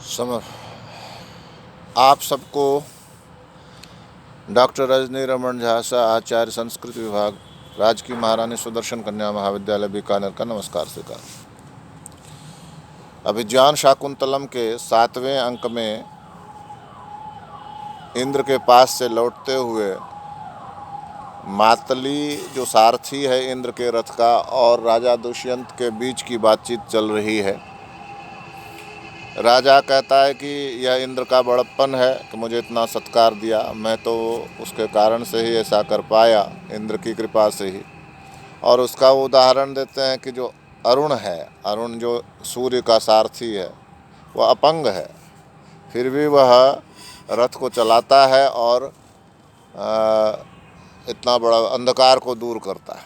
सम आप सबको डॉक्टर रजनी रमन झा आचार्य संस्कृत विभाग राजकीय महारानी सुदर्शन कन्या महाविद्यालय बीकानेर का नमस्कार स्वीकार। अभिज्ञान शाकुंतलम के 7वें अंक में इंद्र के पास से लौटते हुए मातली जो सारथी है इंद्र के रथ का और राजा दुष्यंत के बीच की बातचीत चल रही है। राजा कहता है कि यह इंद्र का बड़प्पन है कि मुझे इतना सत्कार दिया, मैं तो उसके कारण से ही ऐसा कर पाया, इंद्र की कृपा से ही। और उसका उदाहरण देते हैं कि जो अरुण है, अरुण जो सूर्य का सारथी है, वह अपंग है, फिर भी वह रथ को चलाता है और इतना बड़ा अंधकार को दूर करता है।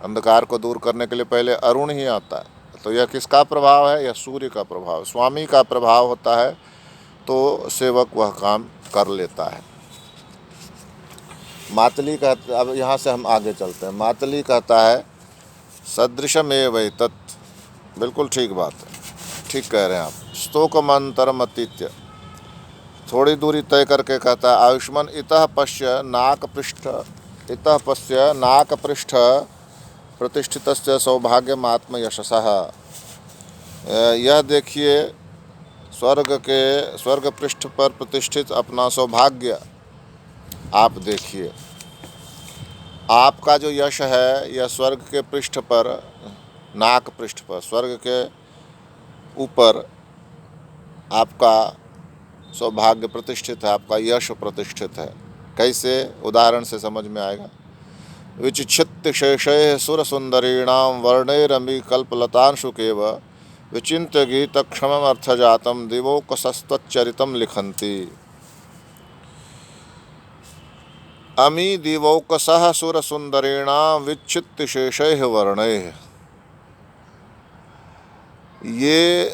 अंधकार को दूर करने के लिए पहले अरुण ही आता है। तो यह किसका प्रभाव है? यह सूर्य का प्रभाव, स्वामी का प्रभाव होता है, तो सेवक वह काम कर लेता है। मातली कहता, अब यहाँ से हम आगे चलते हैं। मातली कहता है सदृशमेव तत्, बिल्कुल ठीक बात है, ठीक कह रहे हैं आप। स्तोकमंतरमतीत्य, थोड़ी दूरी तय करके कहता है आयुष्मान इतः पश्य नाकपृष्ठ प्रतिष्ठितस्य सौभाग्यमात्म यशसः। यह देखिए स्वर्ग पृष्ठ पर प्रतिष्ठित अपना सौभाग्य आप देखिए। आपका जो यश है यह स्वर्ग के पृष्ठ पर, नाक पृष्ठ पर, स्वर्ग के ऊपर आपका सौभाग्य प्रतिष्ठित है, आपका यश प्रतिष्ठित है। कैसे? उदाहरण से समझ में आएगा। विचिच्छित्य शेषैः सुरसुंदरीणां वर्णैरमी कल्पलतांशुकेव विचिन्त्य गीतक्षममर्थजातं दिवौकसस्त्वच्चरितं लिखन्ति। अमी दिवौकसः सुरसुंदरीणां विचित्य शेषैः वर्णैः। ये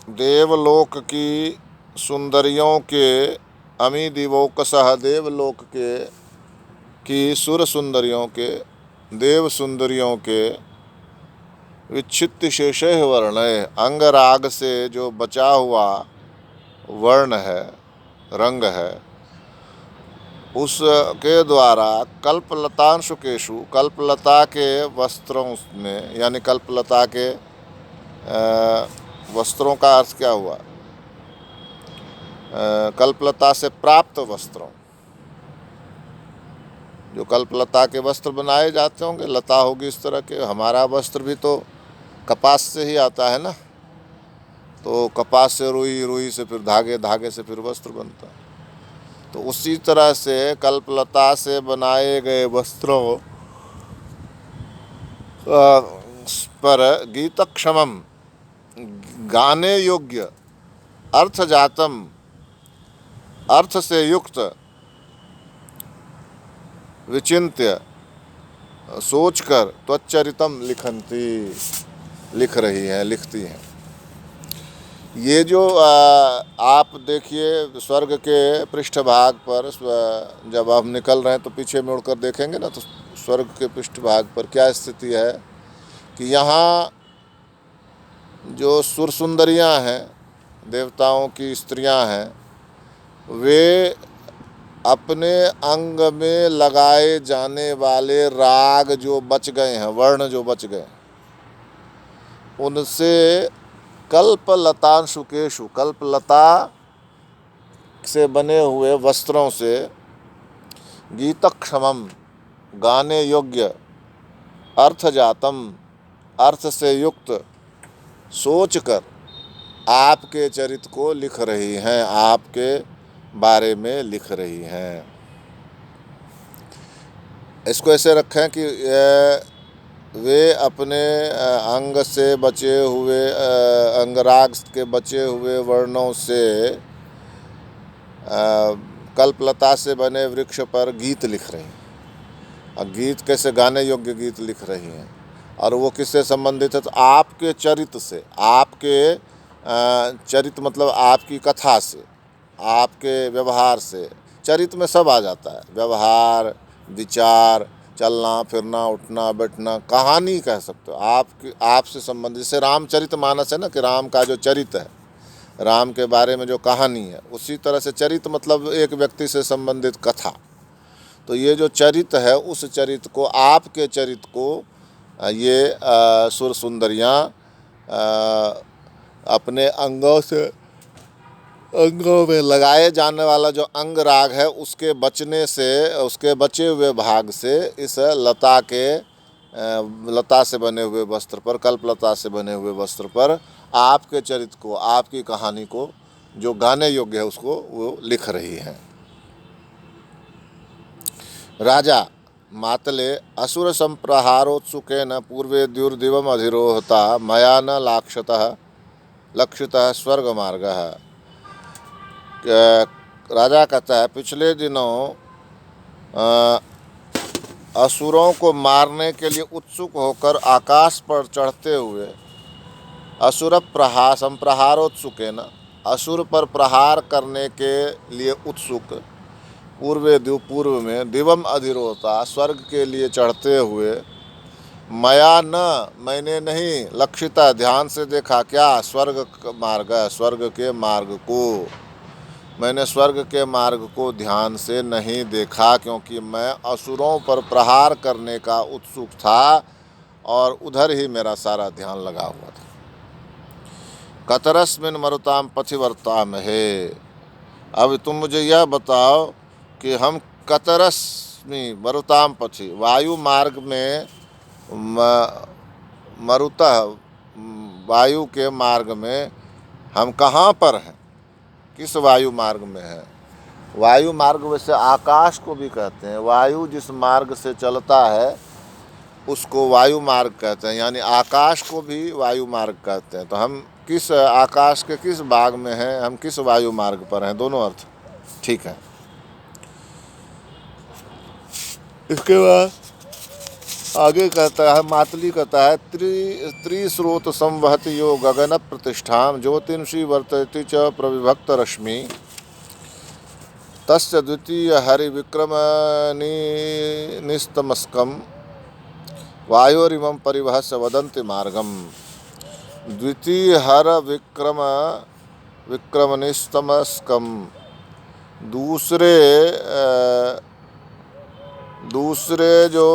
देवलोक की सुंदरियों के, अमी दिवौकसः देवलोक की सुर सुंदरियों के, देव सुंदरियों के, विच्छित्त शेषैः वर्णैः, अंगराग से जो बचा हुआ वर्ण है, रंग है, उसके द्वारा कल्पलतांशुकेषु, कल्पलता के वस्त्रों में, यानी कल्पलता के वस्त्रों का अर्थ क्या हुआ? कल्पलता से प्राप्त वस्त्रों, जो कल्पलता के वस्त्र बनाए जाते होंगे, लता होगी इस तरह के। हमारा वस्त्र भी तो कपास से ही आता है ना, तो कपास से रुई, रुई से फिर धागे, धागे से फिर वस्त्र बनता है। तो उसी तरह से कल्पलता से बनाए गए वस्त्रों पर गीतक्षमम, गाने योग्य, अर्थजातम, अर्थ से युक्त, विचिन्त्य, सोचकर, त्वच्चरितम लिखन्ति, लिख रही हैं, लिखती हैं। ये जो आप देखिए स्वर्ग के पृष्ठभाग पर, जब हम निकल रहे हैं तो पीछे मुड़कर देखेंगे ना, तो स्वर्ग के पृष्ठभाग पर क्या स्थिति है कि यहाँ जो सुरसुंदरियाँ हैं, देवताओं की स्त्रियाँ हैं, वे अपने अंग में लगाए जाने वाले राग जो बच गए हैं, वर्ण जो बच गए, उनसे कल्पलतांशुकेषु, कल्पलता से बने हुए वस्त्रों से, गीतक्षमम, गाने योग्य, अर्थजातम, अर्थ से युक्त, सोचकर आपके चरित्र को लिख रही हैं, आपके बारे में लिख रही हैं। इसको ऐसे रखें कि वे अपने अंग से बचे हुए, अंगराग के बचे हुए वर्णों से कल्पलता से बने वृक्ष पर गीत लिख रही हैं। और गीत कैसे? गाने योग्य गीत लिख रही हैं। और वो किससे संबंधित है? तो आपके चरित्र से, आपके चरित्र मतलब आपकी कथा से, आपके व्यवहार से। चरित्र में सब आ जाता है, व्यवहार, विचार, चलना फिरना, उठना बैठना, कहानी कह सकते हो, आपसे संबंधित। जैसे रामचरितमानस है ना, कि राम का जो चरित्र है, राम के बारे में जो कहानी है, उसी तरह से चरित मतलब एक व्यक्ति से संबंधित कथा। तो ये जो चरित है, उस चरित को, आपके चरित को ये सुर सुंदरियाँ अपने अंगों में लगाए जाने वाला जो अंग राग है, उसके बचने से, उसके बचे हुए भाग से इस लता से बने हुए वस्त्र पर, कल्पलता से बने हुए वस्त्र पर आपके चरित्र को, आपकी कहानी को जो गाने योग्य है उसको वो लिख रही हैं। राजा मातले असुर संप्रहारोत्सुकेन पूर्वे द्युर्दिवम अधिरोहता मया न लक्षितः स्वर्ग मार्गः। राजा कहता है, पिछले दिनों असुरों को मारने के लिए उत्सुक होकर आकाश पर चढ़ते हुए असुर संप्रहारोत्सुकेन, असुर पर प्रहार करने के लिए उत्सुक, पूर्व में दिवम अधिरोहता, स्वर्ग के लिए चढ़ते हुए, मया न, मैंने नहीं, लक्षिता, ध्यान से देखा, क्या, स्वर्ग मार्ग, स्वर्ग के मार्ग को, मैंने स्वर्ग के मार्ग को ध्यान से नहीं देखा, क्योंकि मैं असुरों पर प्रहार करने का उत्सुक था और उधर ही मेरा सारा ध्यान लगा हुआ था। कतरस्मिन मरुताम पथिवर्ताम है। अब तुम मुझे यह बताओ कि हम कतरस्मि मरुताम पथि, वायु मार्ग में, मरुतः, वायु के मार्ग में हम कहाँ पर हैं, किस वायु मार्ग में है। वायु मार्ग वैसे आकाश को भी कहते हैं, वायु जिस मार्ग से चलता है उसको वायु मार्ग कहते हैं, यानी आकाश को भी वायु मार्ग कहते हैं। तो हम किस आकाश के किस भाग में हैं, हम किस वायु मार्ग पर हैं, दोनों अर्थ ठीक है। इसके बाद आगे कहता है, मातली कहता है, त्रिस्रोत संवहत यो गगन प्रतिष्ठाम ज्योतिषी वर्तयति च प्रविभक्त रश्मि तस्य द्वितीय हरि विक्रम निस्तमस्कम वायोरिमं परिवहस्य वदन्ति मार्गम। द्वितीय हर विक्रम निस्तमस्कम, दूसरे जो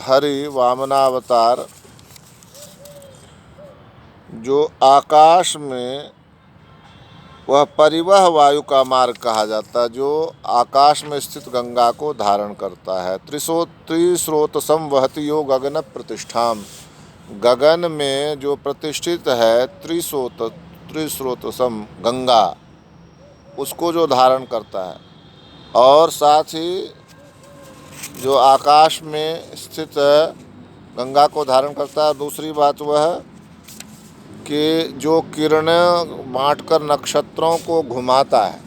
हरि वामनावतार जो आकाश में, वह परिवह वायु का मार्ग कहा जाता है, जो आकाश में स्थित गंगा को धारण करता है। त्रिस्रोत संवहति यो गगन प्रतिष्ठाम, गगन में जो प्रतिष्ठित है त्रिस्रोत सम, गंगा, उसको जो धारण करता है, और साथ ही जो आकाश में स्थित गंगा को धारण करता है। दूसरी बात वह कि जो किरणें बांटकर नक्षत्रों को घुमाता है,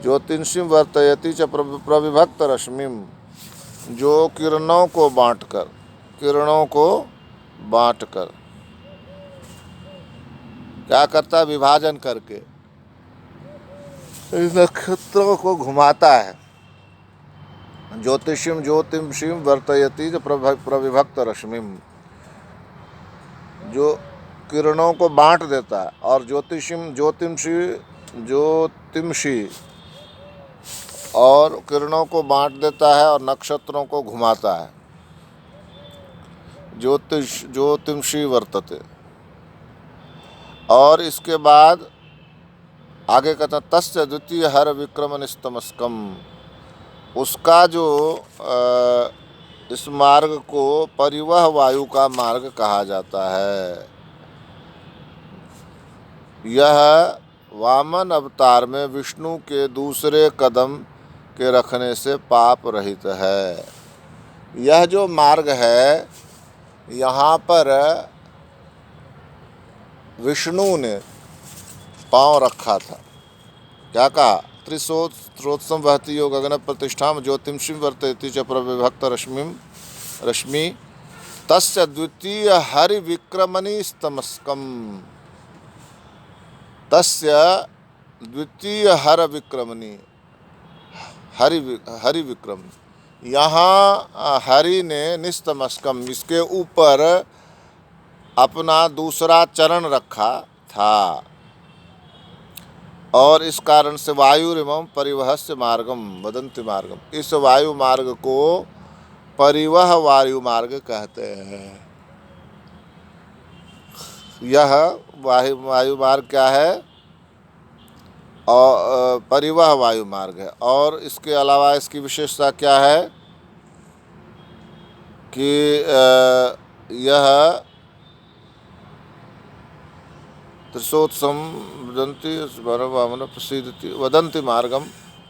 ज्योतिषीं वर्तयति च प्रविभक्त रश्मिम, जो किरणों को बांटकर क्या करता है, विभाजन करके नक्षत्रों को घुमाता है। ज्योतिषीं वर्तयति च प्रविभक्त रश्मिम, जो किरणों को बांट देता है, और ज्योतिषी और किरणों को बांट देता है और नक्षत्रों को घुमाता है। ज्योतिषी वर्तते। और इसके बाद आगे कहता है, तस्य द्वितीय हर विक्रम निस्तमस्कम, उसका जो इस मार्ग को परिवह वायु का मार्ग कहा जाता है। यह वामन अवतार में विष्णु के दूसरे कदम के रखने से पाप रहित है। यह जो मार्ग है, यहाँ पर विष्णु ने पांव रखा था, क्या कहा, त्रिस्रोतसम वहति यो गगन प्रतिष्ठाम ज्योतिषीं वर्तयति च प्रविभक्त रश्मि तस्य द्वितीय हरि विक्रमनिस्तमस्कम, तस्य द्वितीय हर विक्रमणी, हरि विक्रम, यहाँ हरि ने निस्तमस्कम, इसके ऊपर अपना दूसरा चरण रखा था, और इस कारण से वायुरिमं परिवहस्य मार्गम वदन्ति मार्गम, इस वायु मार्ग को परिवह वायु मार्ग कहते हैं। यह वायु मार्ग क्या है? और परिवह वायु मार्ग है। और इसके अलावा इसकी विशेषता क्या है कि यह त्रिशोत्सम वदन्ति प्रसिद्धति वदन्ति मार्गम,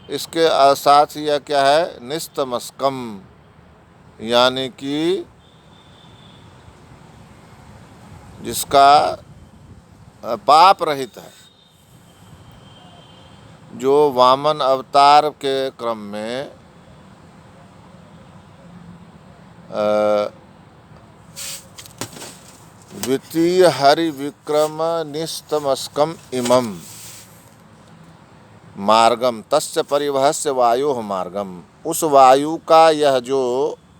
इसके साथ ही यह क्या है? निस्तमस्कम, यानी कि जिसका पाप रहित है, जो वामन अवतार के क्रम में द्वितीय हरि विक्रम निस्तमस्कम इमम मार्गम तस्य परिवहस्य वायु मार्गम, उस वायु का यह जो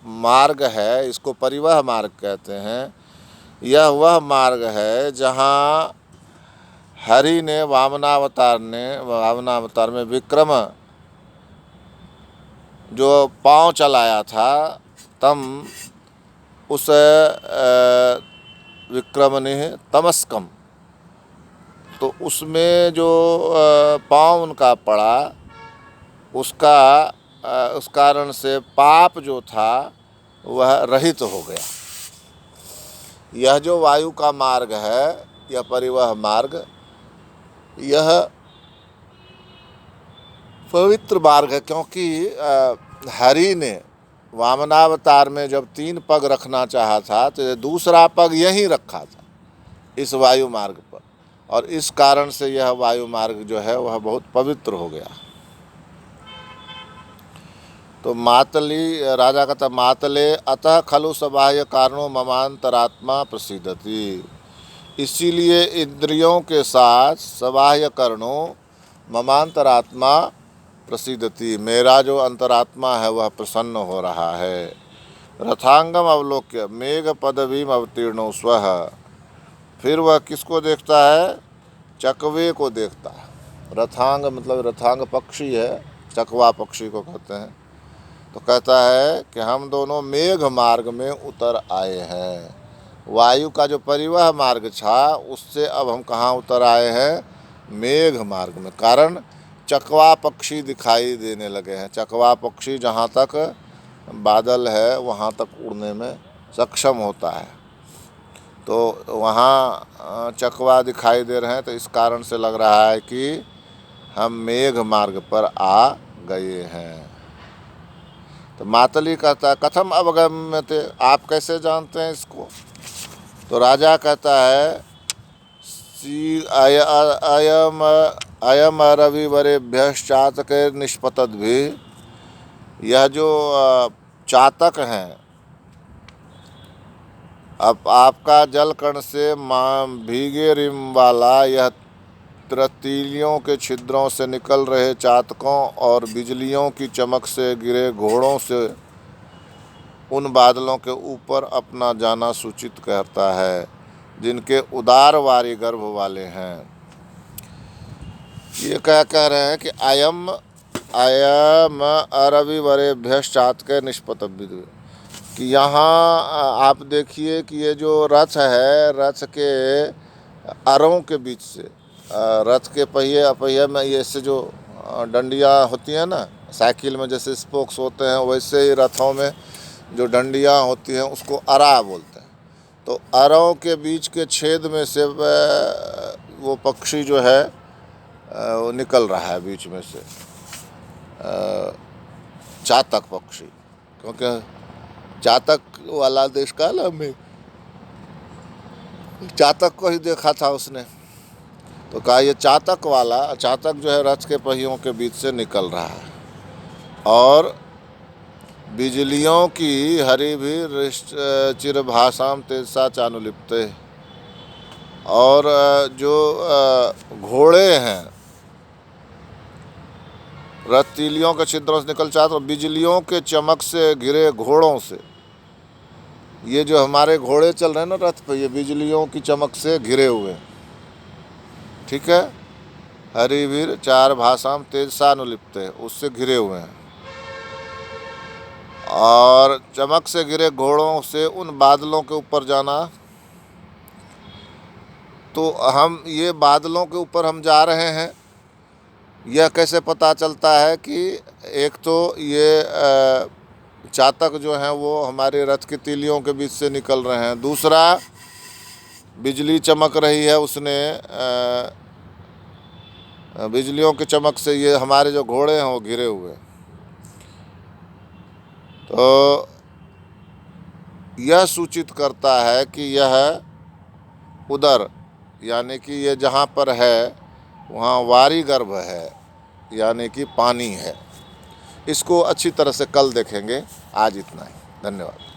मार्ग है, इसको परिवह मार्ग कहते हैं। यह वह मार्ग है जहाँ हरि ने वामनावतार में विक्रम जो पांव चलाया था, तम उस विक्रमनिः तमस्कम, तो उसमें जो पांव उनका पड़ा, उस कारण से पाप जो था वह रहित हो गया। यह जो वायु का मार्ग है, यह परिवह मार्ग, यह पवित्र मार्ग है, क्योंकि हरि ने वामनावतार में जब 3 पग रखना चाहा था, तो दूसरा पग यहीं रखा था, इस वायु मार्ग पर, और इस कारण से यह वायु मार्ग जो है वह बहुत पवित्र हो गया। तो मातली राजा कहता, मातले अतः खलु सबाह्य कारणों ममांतरात्मा प्रसिद्धति, इसीलिए इंद्रियों के साथ सबाह्य कारणों ममांतरात्मा प्रसिद्धति, मेरा जो अंतरात्मा है वह प्रसन्न हो रहा है। रथांगम अवलोक्य मेघ पदवीम अवतीर्णो स्वः, फिर वह किसको देखता है? चकवे को देखता है। रथांग मतलब रथांग पक्षी है, चकवा पक्षी को कहते हैं। तो कहता है कि हम दोनों मेघ मार्ग में उतर आए हैं। वायु का जो परिवह मार्ग था, उससे अब हम कहाँ उतर आए हैं? मेघ मार्ग में। कारण चकवा पक्षी दिखाई देने लगे हैं। चकवा पक्षी जहाँ तक बादल है वहाँ तक उड़ने में सक्षम होता है, तो वहाँ चकवा दिखाई दे रहे हैं, तो इस कारण से लग रहा है कि हम मेघ मार्ग पर आ गए हैं। तो मातली कहता है, कथम अवगम्यते, आप कैसे जानते हैं इसको? तो राजा कहता है, अयम रविवरेभ्यश्चातके निष्पतद्भि, यह जो चातक हैं, अब आपका जलकण से भीगे रिम वाला यह रतीलियों के छिद्रों से निकल रहे चातकों और बिजलियों की चमक से गिरे घोड़ों से उन बादलों के ऊपर अपना जाना सूचित करता है, जिनके उदार वारी गर्भ वाले हैं। ये क्या कह रहे हैं कि अयम अरविवरेभ्यश्चातके निष्पतद्भि, कि यहाँ आप देखिए कि ये जो रथ है, रथ के अरों के बीच से, रथ के पहिए में ये से जो डंडियाँ होती हैं ना, साइकिल में जैसे स्पोक्स होते हैं, वैसे ही रथों में जो डंडियाँ होती हैं उसको अरा बोलते हैं। तो अरों के बीच के छेद में से वो पक्षी जो है वो निकल रहा है बीच में से, चातक पक्षी, क्योंकि चातक वाला देश का में चातक को ही देखा था उसने, तो कहा ये चातक जो है रथ के पहियों के बीच से निकल रहा है। और बिजलियों की हरि भी चिरभाषाम तेजसा चानुलिप्ते, और जो घोड़े हैं रतीलियों के छिद्रों से निकल चाहते, और बिजलियों के चमक से घिरे घोड़ों से ये जो हमारे घोड़े चल रहे हैं ना रथ पे, ये बिजलियों की चमक से घिरे हुए हैं। ठीक है, हरिवीर चार भाषाम तेज सानुलिप्त, उससे घिरे हुए हैं। और चमक से घिरे घोड़ों से उन बादलों के ऊपर जाना। तो हम ये बादलों के ऊपर हम जा रहे हैं, यह कैसे पता चलता है कि एक तो ये चातक जो हैं वो हमारे रथ की तीलियों के बीच से निकल रहे हैं, दूसरा बिजली चमक रही है, उसने बिजलियों की चमक से ये हमारे जो घोड़े हैं वो घिरे हुए। तो यह सूचित करता है कि यह उदर, यानी कि ये जहाँ पर है वहाँ वारी गर्भ है, यानी कि पानी है। इसको अच्छी तरह से कल देखेंगे। आज इतना ही, धन्यवाद।